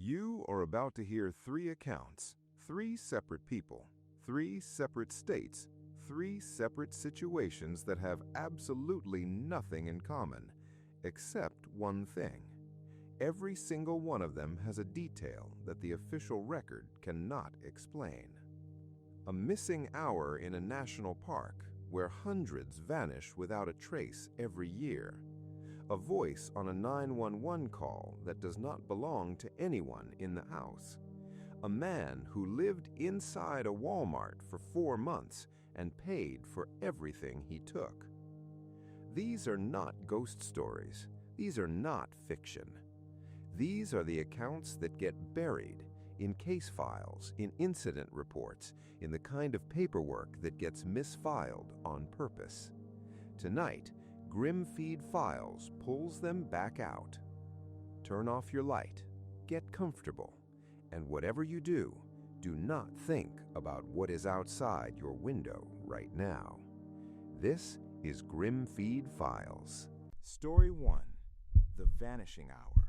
You are about to hear three accounts, three separate people, three separate states, three separate situations that have absolutely nothing in common, except one thing. Every single one of them has a detail that the official record cannot explain. A missing hour in a national park where hundreds vanish without a trace every year. A voice on a 911 call that does not belong to anyone in the house. A man who lived inside a Walmart for 4 months and paid for everything he took. These are not ghost stories. These are not fiction. These are the accounts that get buried in case files, in incident reports, in the kind of paperwork that gets misfiled on purpose. Tonight, Grim Feed Files pulls them back out. Turn off your light, get comfortable, and whatever you do, do not think about what is outside your window right now. This is Grim Feed Files. Story 1. The Vanishing Hour.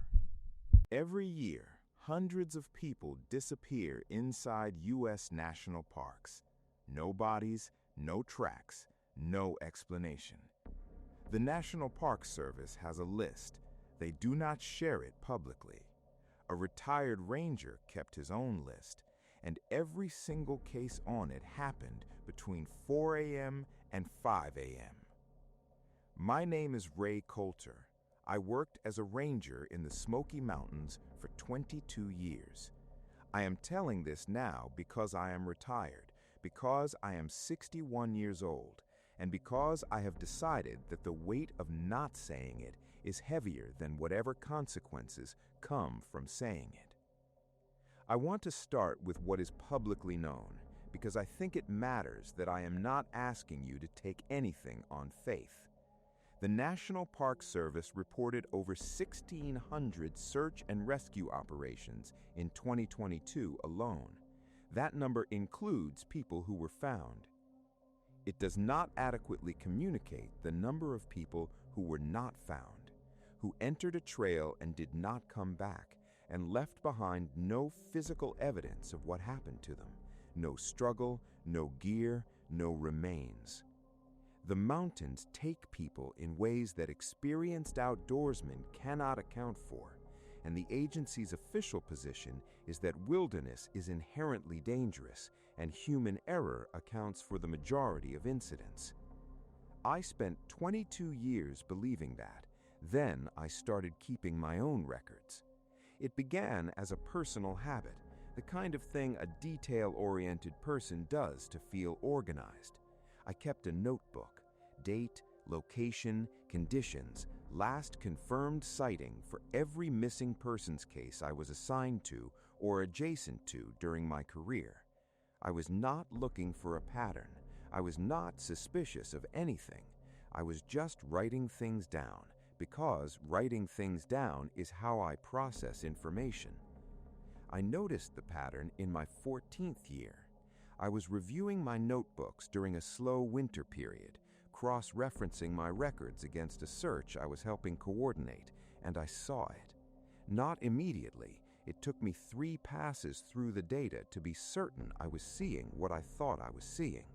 Every year, hundreds of people disappear inside U.S. national parks. No bodies, no tracks, no explanation. The National Park Service has a list. They do not share it publicly. A retired ranger kept his own list, and every single case on it happened between 4 a.m. and 5 a.m. My name is Ray Coulter. I worked as a ranger in the Smoky Mountains for 22 years. I am telling this now because I am retired, because I am 61 years old, and because I have decided that the weight of not saying it is heavier than whatever consequences come from saying it. I want to start with what is publicly known, because I think it matters that I am not asking you to take anything on faith. The National Park Service reported over 1,600 search and rescue operations in 2022 alone. That number includes people who were found. It does not adequately communicate the number of people who were not found, who entered a trail and did not come back, and left behind no physical evidence of what happened to them, no struggle, no gear, no remains. The mountains take people in ways that experienced outdoorsmen cannot account for, and the agency's official position is that wilderness is inherently dangerous and human error accounts for the majority of incidents. I spent 22 years believing that. Then I started keeping my own records. It began as a personal habit, the kind of thing a detail-oriented person does to feel organized. I kept a notebook, date, location, conditions, last confirmed sighting for every missing persons case I was assigned to or adjacent to during my career. I was not looking for a pattern. I was not suspicious of anything. I was just writing things down, because writing things down is how I process information. I noticed the pattern in my 14th year. I was reviewing my notebooks during a slow winter period, cross-referencing my records against a search I was helping coordinate, and I saw it. Not immediately. It took me 3 passes through the data to be certain I was seeing what I thought I was seeing.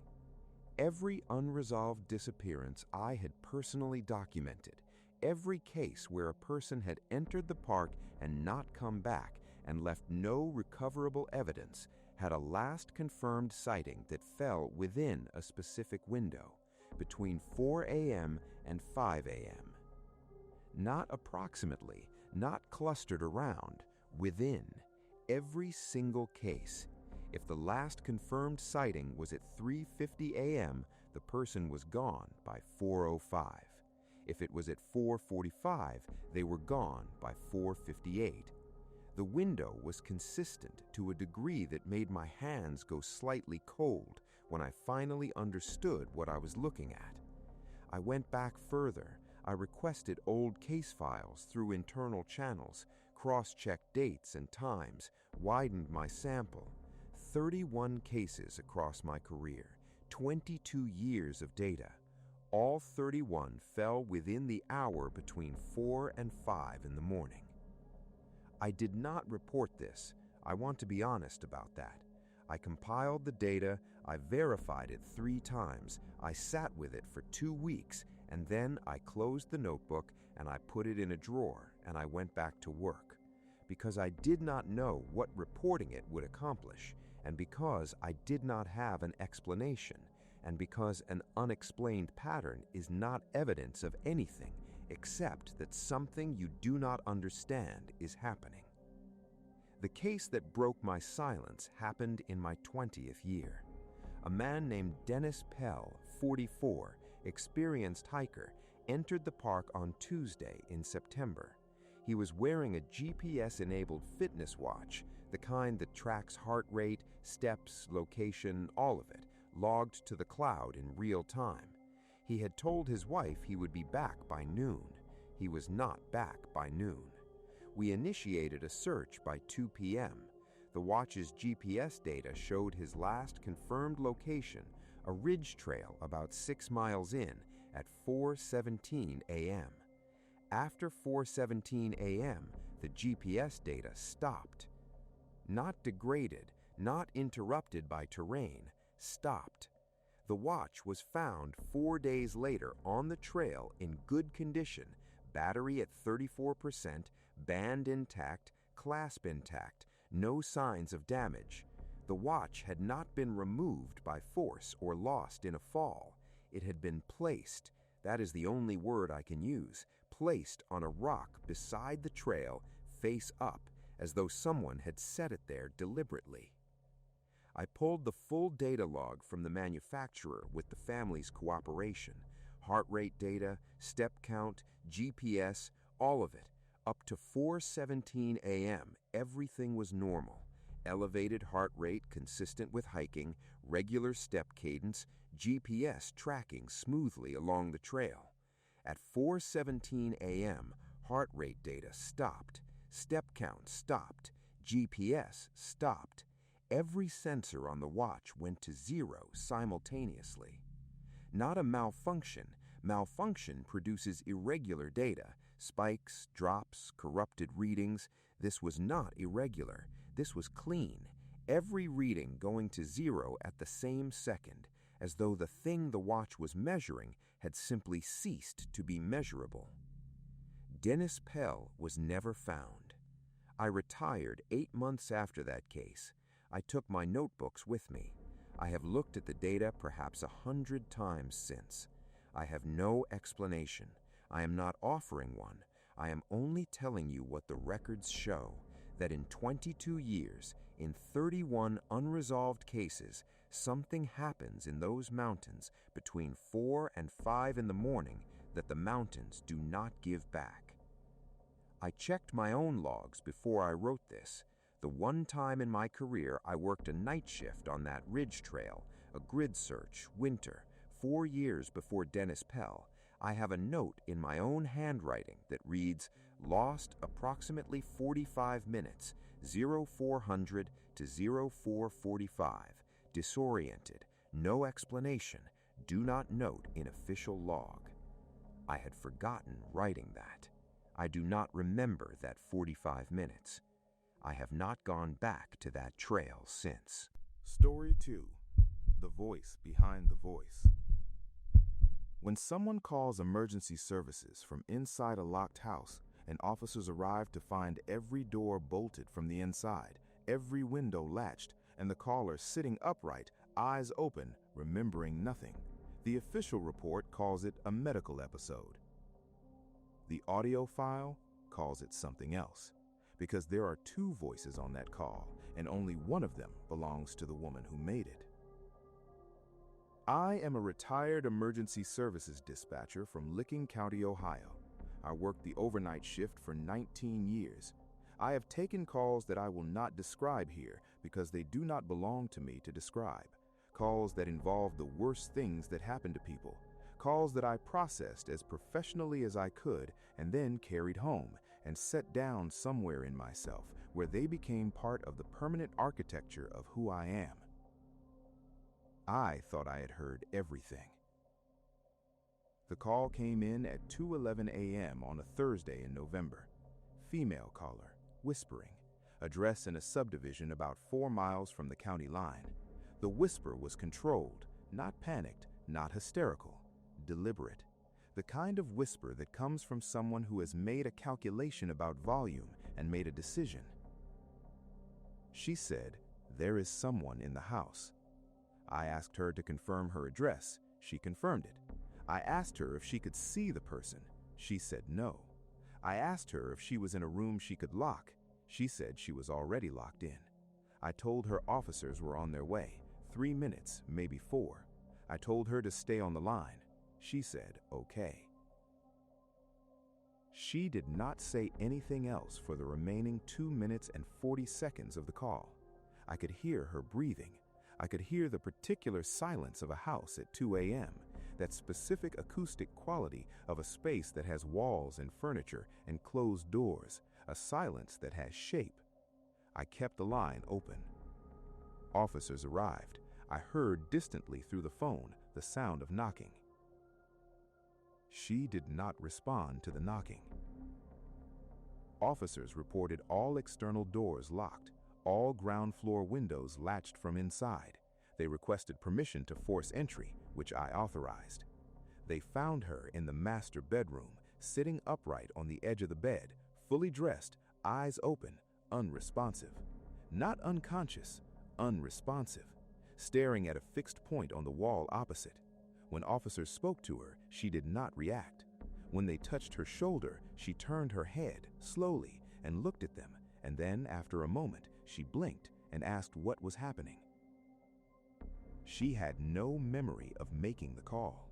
Every unresolved disappearance I had personally documented, every case where a person had entered the park and not come back and left no recoverable evidence, had a last confirmed sighting that fell within a specific window, between 4 a.m. and 5 a.m. Not approximately, not clustered around, within every single case. If the last confirmed sighting was at 3:50 a.m., the person was gone by 4:05. If it was at 4:45, they were gone by 4:58. The window was consistent to a degree that made my hands go slightly cold when I finally understood what I was looking at. I went back further. I requested old case files through internal channels, cross-checked dates and times, widened my sample. 31 cases across my career, 22 years of data. All 31 fell within the hour between 4 and 5 in the morning. I did not report this. I want to be honest about that. I compiled the data, I verified it 3 times, I sat with it for 2 weeks, and then I closed the notebook and I put it in a drawer and I went back to work. Because I did not know what reporting it would accomplish, and because I did not have an explanation, and because an unexplained pattern is not evidence of anything except that something you do not understand is happening. The case that broke my silence happened in my 20th year. A man named Dennis Pell, 44, experienced hiker, entered the park on Tuesday in September. He was wearing a GPS-enabled fitness watch, the kind that tracks heart rate, steps, location, all of it, logged to the cloud in real time. He had told his wife he would be back by noon. He was not back by noon. We initiated a search by 2 p.m. The watch's GPS data showed his last confirmed location, a ridge trail about 6 miles in, at 4:17 a.m. After 4:17 a.m., the GPS data stopped. Not degraded, not interrupted by terrain, stopped. The watch was found 4 days later on the trail in good condition, battery at 34%, band intact, clasp intact, no signs of damage. The watch had not been removed by force or lost in a fall. It had been placed, that is the only word I can use, placed on a rock beside the trail, face up, as though someone had set it there deliberately. I pulled the full data log from the manufacturer with the family's cooperation. Heart rate data, step count, GPS, all of it. Up to 4:17 a.m., everything was normal. Elevated heart rate consistent with hiking, regular step cadence, GPS tracking smoothly along the trail. At 4:17 a.m., heart rate data stopped, step count stopped, GPS stopped. Every sensor on the watch went to 0 simultaneously. Not a malfunction. Malfunction produces irregular data, spikes, drops, corrupted readings. This was not irregular. This was clean. Every reading going to 0 at the same second, as though the thing the watch was measuring had simply ceased to be measurable. Dennis Pell was never found. I retired 8 months after that case. I took my notebooks with me. I have looked at the data perhaps 100 times since. I have no explanation. I am not offering one. I am only telling you what the records show, that in 22 years, in 31 unresolved cases, something happens in those mountains between 4 and 5 in the morning that the mountains do not give back. I checked my own logs before I wrote this. The one time in my career I worked a night shift on that ridge trail, a grid search, winter, 4 years before Dennis Pell, I have a note in my own handwriting that reads, lost approximately 45 minutes, 0400 to 0445, disoriented, no explanation, do not note in official log. I had forgotten writing that. I do not remember that 45 minutes. I have not gone back to that trail since. Story 2. The voice behind the voice. When someone calls emergency services from inside a locked house, and officers arrive to find every door bolted from the inside, every window latched, and the caller sitting upright, eyes open, remembering nothing, the official report calls it a medical episode. The audio file calls it something else, because there are 2 voices on that call, and only one of them belongs to the woman who made it. I am a retired emergency services dispatcher from Licking County, Ohio. I worked the overnight shift for 19 years. I have taken calls that I will not describe here because they do not belong to me to describe. Calls that involve the worst things that happen to people. Calls that I processed as professionally as I could and then carried home and set down somewhere in myself where they became part of the permanent architecture of who I am. I thought I had heard everything. The call came in at 2:11 a.m. on a Thursday in November. Female caller, whispering. Address in a subdivision about 4 miles from the county line. The whisper was controlled, not panicked, not hysterical, deliberate. The kind of whisper that comes from someone who has made a calculation about volume and made a decision. She said, "There is someone in the house." I asked her to confirm her address. She confirmed it. I asked her if she could see the person. She said no. I asked her if she was in a room she could lock. She said she was already locked in. I told her officers were on their way, 3 minutes, maybe 4. I told her to stay on the line. She said, okay. She did not say anything else for the remaining 2 minutes and 40 seconds of the call. I could hear her breathing. I could hear the particular silence of a house at 2 a.m., that specific acoustic quality of a space that has walls and furniture and closed doors, a silence that has shape. I kept the line open. Officers arrived. I heard distantly through the phone the sound of knocking. She did not respond to the knocking. Officers reported all external doors locked, all ground floor windows latched from inside. They requested permission to force entry, which I authorized. They found her in the master bedroom, sitting upright on the edge of the bed, fully dressed, eyes open, unresponsive. Not unconscious, unresponsive, staring at a fixed point on the wall opposite. When officers spoke to her, she did not react. When they touched her shoulder, she turned her head slowly and looked at them, and then, after a moment, she blinked and asked what was happening. She had no memory of making the call.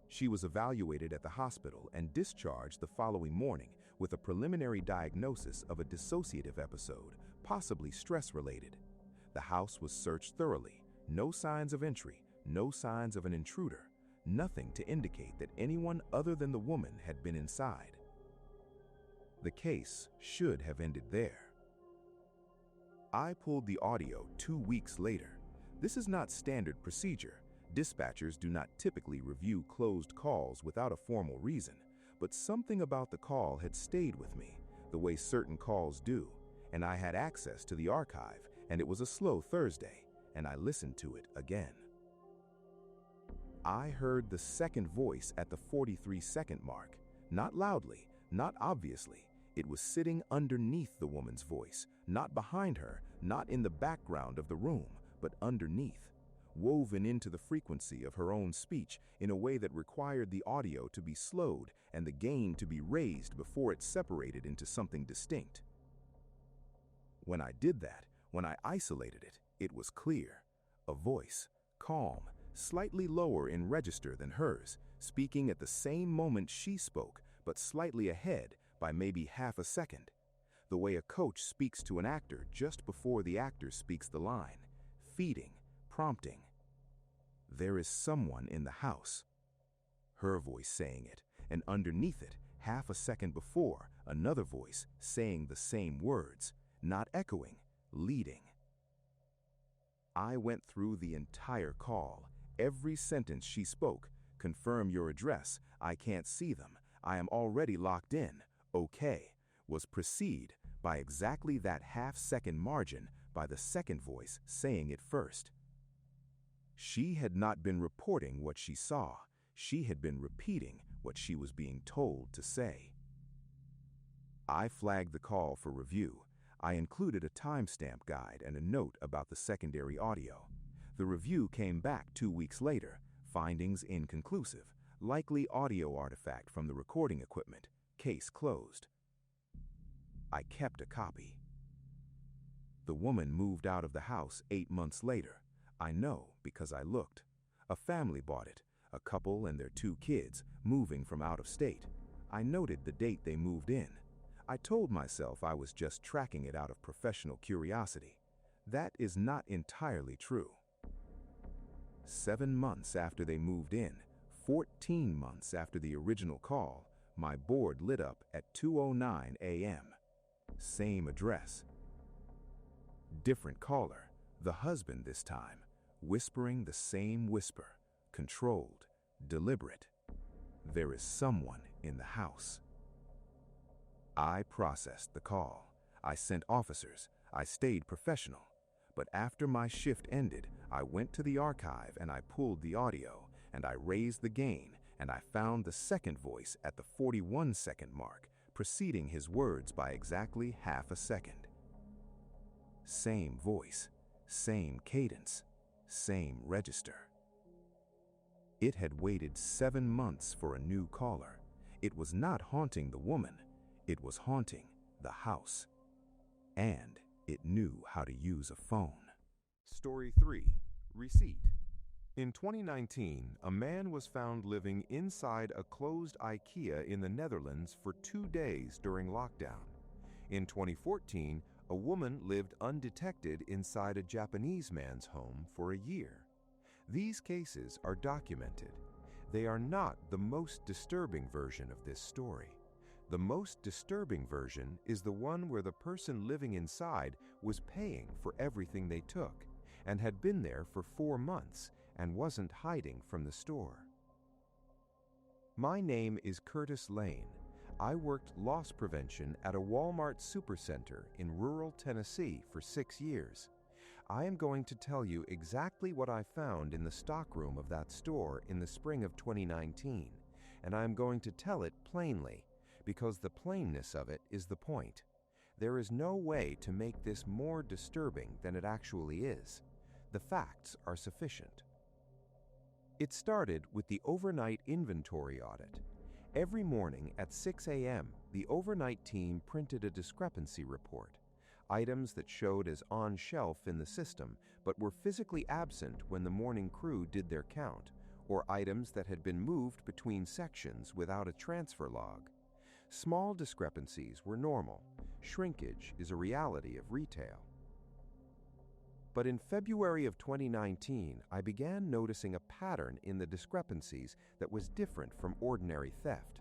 She was evaluated at the hospital and discharged the following morning with a preliminary diagnosis of a dissociative episode, possibly stress-related. The house was searched thoroughly, no signs of entry, no signs of an intruder, nothing to indicate that anyone other than the woman had been inside. The case should have ended there. I pulled the audio 2 weeks later. This is not standard procedure. Dispatchers do not typically review closed calls without a formal reason, but something about the call had stayed with me, the way certain calls do, and I had access to the archive, and it was a slow Thursday, and I listened to it again. I heard the second voice at the 43-second mark, not loudly, not obviously. It was sitting underneath the woman's voice, not behind her, not in the background of the room, but underneath, woven into the frequency of her own speech in a way that required the audio to be slowed and the gain to be raised before it separated into something distinct. When I did that, when I isolated it, it was clear. A voice, calm, slightly lower in register than hers, speaking at the same moment she spoke, but slightly ahead by maybe half a second. The way a coach speaks to an actor just before the actor speaks the line, feeding, prompting. There is someone in the house. Her voice saying it, and underneath it, half a second before, another voice saying the same words, not echoing, leading. I went through the entire call, every sentence she spoke. Confirm your address, I can't see them, I am already locked in, okay, was preceded by exactly that half-second margin by the second voice saying it first. She had not been reporting what she saw, she had been repeating what she was being told to say. I flagged the call for review. I included a timestamp guide and a note about the secondary audio. The review came back 2 weeks later, findings inconclusive, likely audio artifact from the recording equipment, case closed. I kept a copy. The woman moved out of the house 8 months later. I know because I looked. A family bought it, a couple and their 2 kids, moving from out of state. I noted the date they moved in. I told myself I was just tracking it out of professional curiosity. That is not entirely true. 7 months after they moved in, 14 months after the original call, my board lit up at 2:09 a.m. Same address. Different caller, the husband this time, whispering the same whisper, controlled, deliberate. There is someone in the house. I processed the call. I sent officers. I stayed professional. But after my shift ended, I went to the archive and I pulled the audio, and I raised the gain, and I found the second voice at the 41-second mark, preceding his words by exactly half a second. Same voice, same cadence, same register. It had waited 7 months for a new caller. It was not haunting the woman, it was haunting the house. And it knew how to use a phone. Story 3. Receipt. In 2019, a man was found living inside a closed IKEA in the Netherlands for 2 days during lockdown. In 2014, a woman lived undetected inside a Japanese man's home for a year. These cases are documented. They are not the most disturbing version of this story. The most disturbing version is the one where the person living inside was paying for everything they took and had been there for 4 months and wasn't hiding from the store. My name is Curtis Lane. I worked loss prevention at a Walmart supercenter in rural Tennessee for 6 years. I am going to tell you exactly what I found in the stockroom of that store in the spring of 2019, and I am going to tell it plainly, because the plainness of it is the point. There is no way to make this more disturbing than it actually is. The facts are sufficient. It started with the overnight inventory audit. Every morning at 6 a.m., the overnight team printed a discrepancy report. Items that showed as on shelf in the system but were physically absent when the morning crew did their count, or items that had been moved between sections without a transfer log. Small discrepancies were normal. Shrinkage is a reality of retail. But in February of 2019, I began noticing a pattern in the discrepancies that was different from ordinary theft.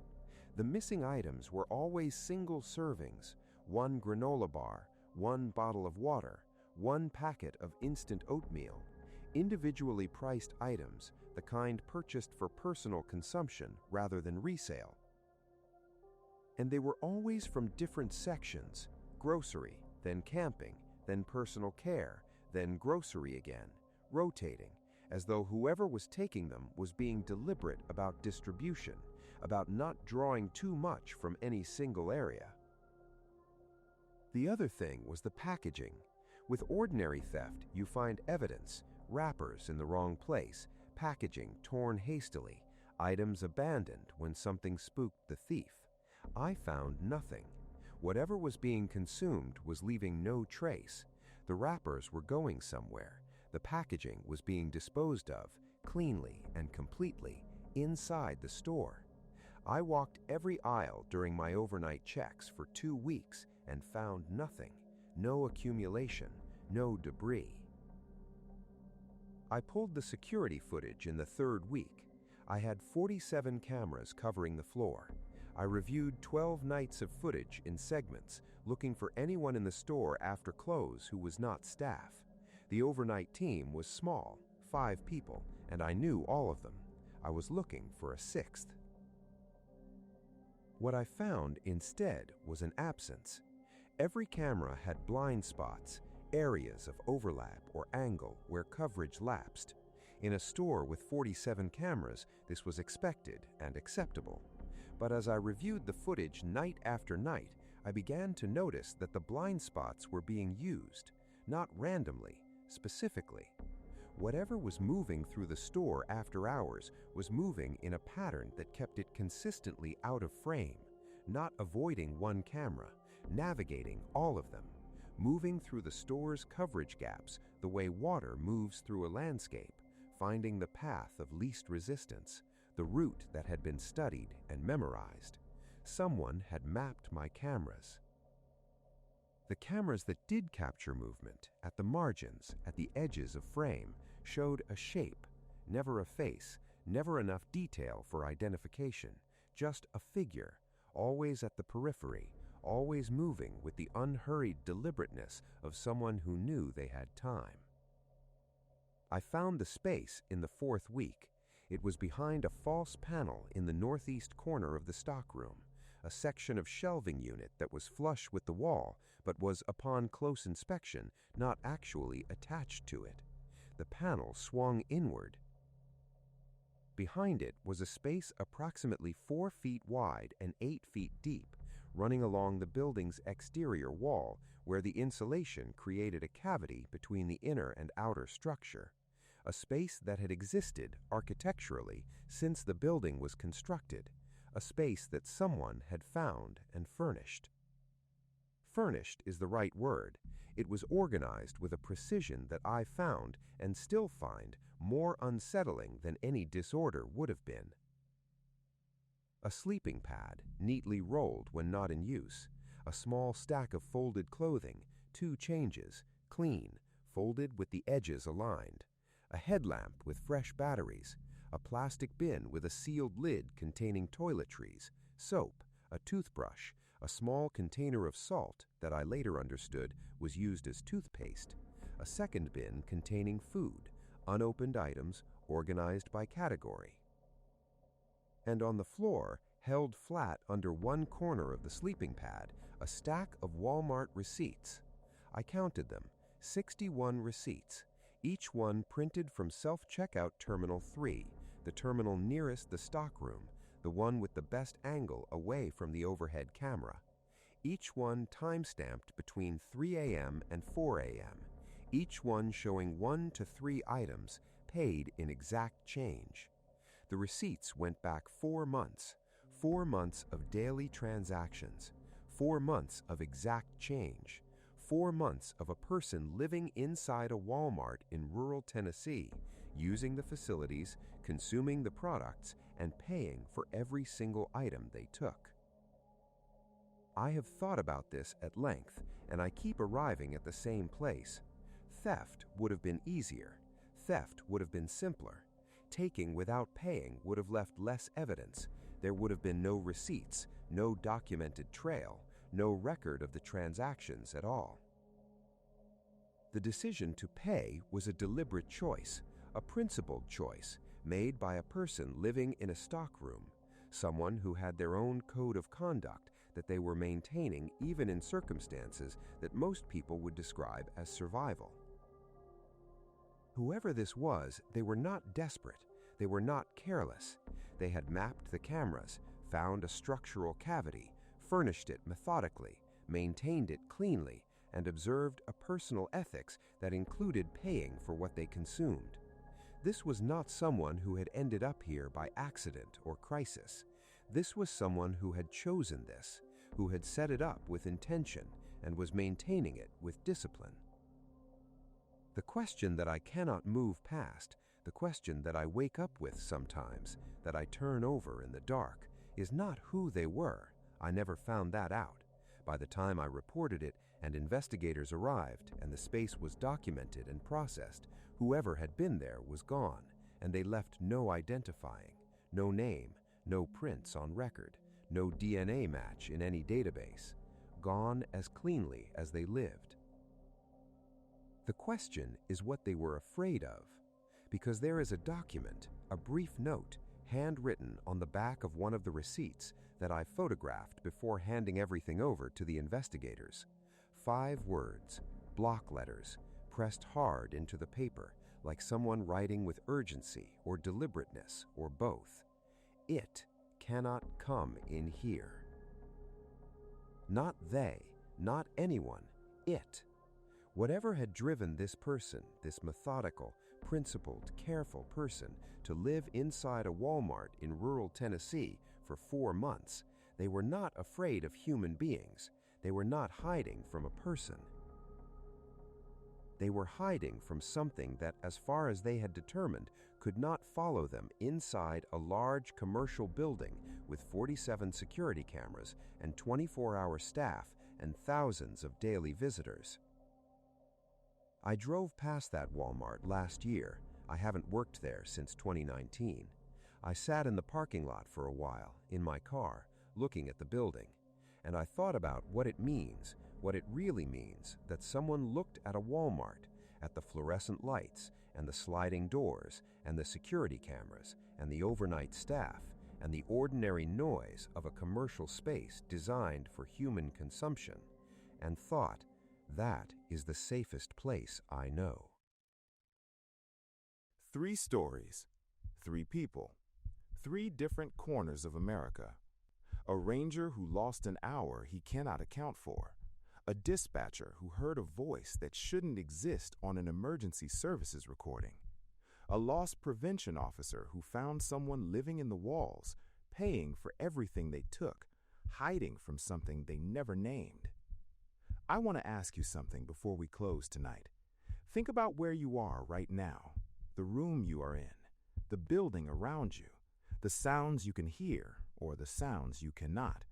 The missing items were always single servings, 1 granola bar, 1 bottle of water, 1 packet of instant oatmeal, individually priced items, the kind purchased for personal consumption rather than resale. And they were always from different sections: grocery, then camping, then personal care, then grocery again, rotating, as though whoever was taking them was being deliberate about distribution, about not drawing too much from any single area. The other thing was the packaging. With ordinary theft, you find evidence, wrappers in the wrong place, packaging torn hastily, items abandoned when something spooked the thief. I found nothing. Whatever was being consumed was leaving no trace. The wrappers were going somewhere. The packaging was being disposed of, cleanly and completely, inside the store. I walked every aisle during my overnight checks for 2 weeks and found nothing, no accumulation, no debris. I pulled the security footage in the 3rd week. I had 47 cameras covering the floor. I reviewed 12 nights of footage in segments, looking for anyone in the store after close who was not staff. The overnight team was small, 5 people, and I knew all of them. I was looking for a 6th. What I found instead was an absence. Every camera had blind spots, areas of overlap or angle where coverage lapsed. In a store with 47 cameras, this was expected and acceptable. But as I reviewed the footage night after night, I began to notice that the blind spots were being used, not randomly, specifically. Whatever was moving through the store after hours was moving in a pattern that kept it consistently out of frame, not avoiding one camera, navigating all of them, moving through the store's coverage gaps the way water moves through a landscape, finding the path of least resistance, the route that had been studied and memorized. Someone had mapped my cameras. The cameras that did capture movement, at the margins, at the edges of frame, showed a shape, never a face, never enough detail for identification, just a figure, always at the periphery, always moving with the unhurried deliberateness of someone who knew they had time. I found the space in the 4th week. It was behind a false panel in the northeast corner of the stockroom, a section of shelving unit that was flush with the wall, but was, upon close inspection, not actually attached to it. The panel swung inward. Behind it was a space approximately 4 feet wide and 8 feet deep, running along the building's exterior wall, where the insulation created a cavity between the inner and outer structure, a space that had existed architecturally since the building was constructed, a space that someone had found and furnished. Furnished is the right word. It was organized with a precision that I found, and still find, more unsettling than any disorder would have been. A sleeping pad, neatly rolled when not in use, a small stack of folded clothing, 2 changes, clean, folded with the edges aligned, a headlamp with fresh batteries, a plastic bin with a sealed lid containing toiletries, soap, a toothbrush, a small container of salt that I later understood was used as toothpaste, a second bin containing food, unopened items organized by category. And on the floor, held flat under one corner of the sleeping pad, a stack of Walmart receipts. I counted them, 61 receipts, each one printed from self-checkout Terminal 3, the terminal nearest the stockroom, the one with the best angle away from the overhead camera. Each one time-stamped between 3 a.m. and 4 a.m., each one showing 1 to 3 items paid in exact change. The receipts went back 4 months, 4 months of daily transactions, 4 months of exact change, 4 months of a person living inside a Walmart in rural Tennessee, using the facilities, consuming the products, and paying for every single item they took. I have thought about this at length, and I keep arriving at the same place. Theft would have been easier. Theft would have been simpler. Taking without paying would have left less evidence. There would have been no receipts, no documented trail, no record of the transactions at all. The decision to pay was a deliberate choice, a principled choice, made by a person living in a stockroom, someone who had their own code of conduct that they were maintaining even in circumstances that most people would describe as survival. Whoever this was, they were not desperate. They were not careless. They had mapped the cameras, found a structural cavity, furnished it methodically, maintained it cleanly, and observed a personal ethics that included paying for what they consumed. This was not someone who had ended up here by accident or crisis. This was someone who had chosen this, who had set it up with intention and was maintaining it with discipline. The question that I cannot move past, the question that I wake up with sometimes, that I turn over in the dark, is not who they were. I never found that out. By the time I reported it and investigators arrived and the space was documented and processed, whoever had been there was gone, and they left no identifying, no name, no prints on record, no DNA match in any database, gone as cleanly as they lived. The question is what they were afraid of, because there is a document, a brief note, handwritten on the back of one of the receipts that I photographed before handing everything over to the investigators. 5 words, block letters, pressed hard into the paper, like someone writing with urgency or deliberateness or both. It cannot come in here. Not they, not anyone, it. Whatever had driven this person, this methodical, principled, careful person, to live inside a Walmart in rural Tennessee for 4 months, they were not afraid of human beings. They were not hiding from a person. They were hiding from something that, as far as they had determined, could not follow them inside a large commercial building with 47 security cameras and 24-hour staff and thousands of daily visitors. I drove past that Walmart last year. I haven't worked there since 2019. I sat in the parking lot for a while, in my car, looking at the building, and I thought about what it means, what it really means, that someone looked at a Walmart, at the fluorescent lights, and the sliding doors, and the security cameras, and the overnight staff, and the ordinary noise of a commercial space designed for human consumption, and thought, that is the safest place I know. 3 stories, 3 people, 3 different corners of America. A ranger who lost an hour he cannot account for. A dispatcher who heard a voice that shouldn't exist on an emergency services recording. A loss prevention officer who found someone living in the walls, paying for everything they took, hiding from something they never named. I want to ask you something before we close tonight. Think about where you are right now, the room you are in, the building around you, the sounds you can hear or the sounds you cannot.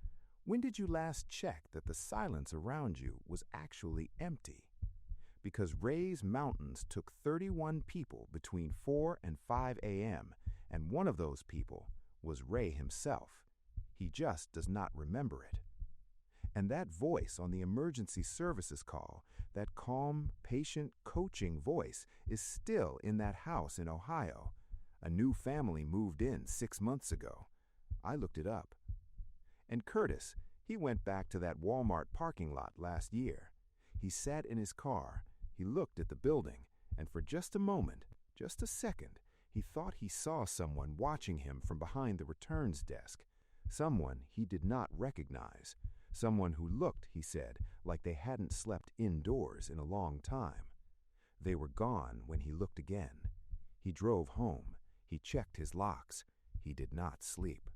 When did you last check that the silence around you was actually empty? Because Ray's Mountains took 31 people between 4 and 5 a.m., and one of those people was Ray himself. He just does not remember it. And that voice on the emergency services call, that calm, patient, coaching voice, is still in that house in Ohio. A new family moved in 6 months ago. I looked it up. And Curtis, he went back to that Walmart parking lot last year. He sat in his car, he looked at the building, and for just a moment, just a second, he thought he saw someone watching him from behind the returns desk. Someone he did not recognize. Someone who looked, he said, like they hadn't slept indoors in a long time. They were gone when he looked again. He drove home. He checked his locks. He did not sleep.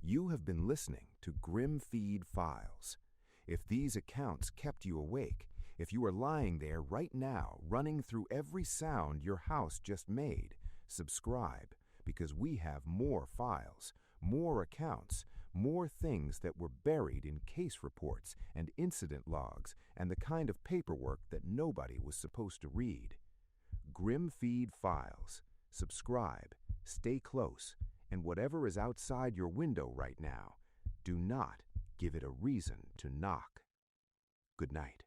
You have been listening to Grim Feed Files. If these accounts kept you awake, if you are lying there right now, running through every sound your house just made, subscribe, because we have more files, more accounts, more things that were buried in case reports and incident logs and the kind of paperwork that nobody was supposed to read. Grim Feed Files. Subscribe, stay close, and whatever is outside your window right now, do not give it a reason to knock. Good night.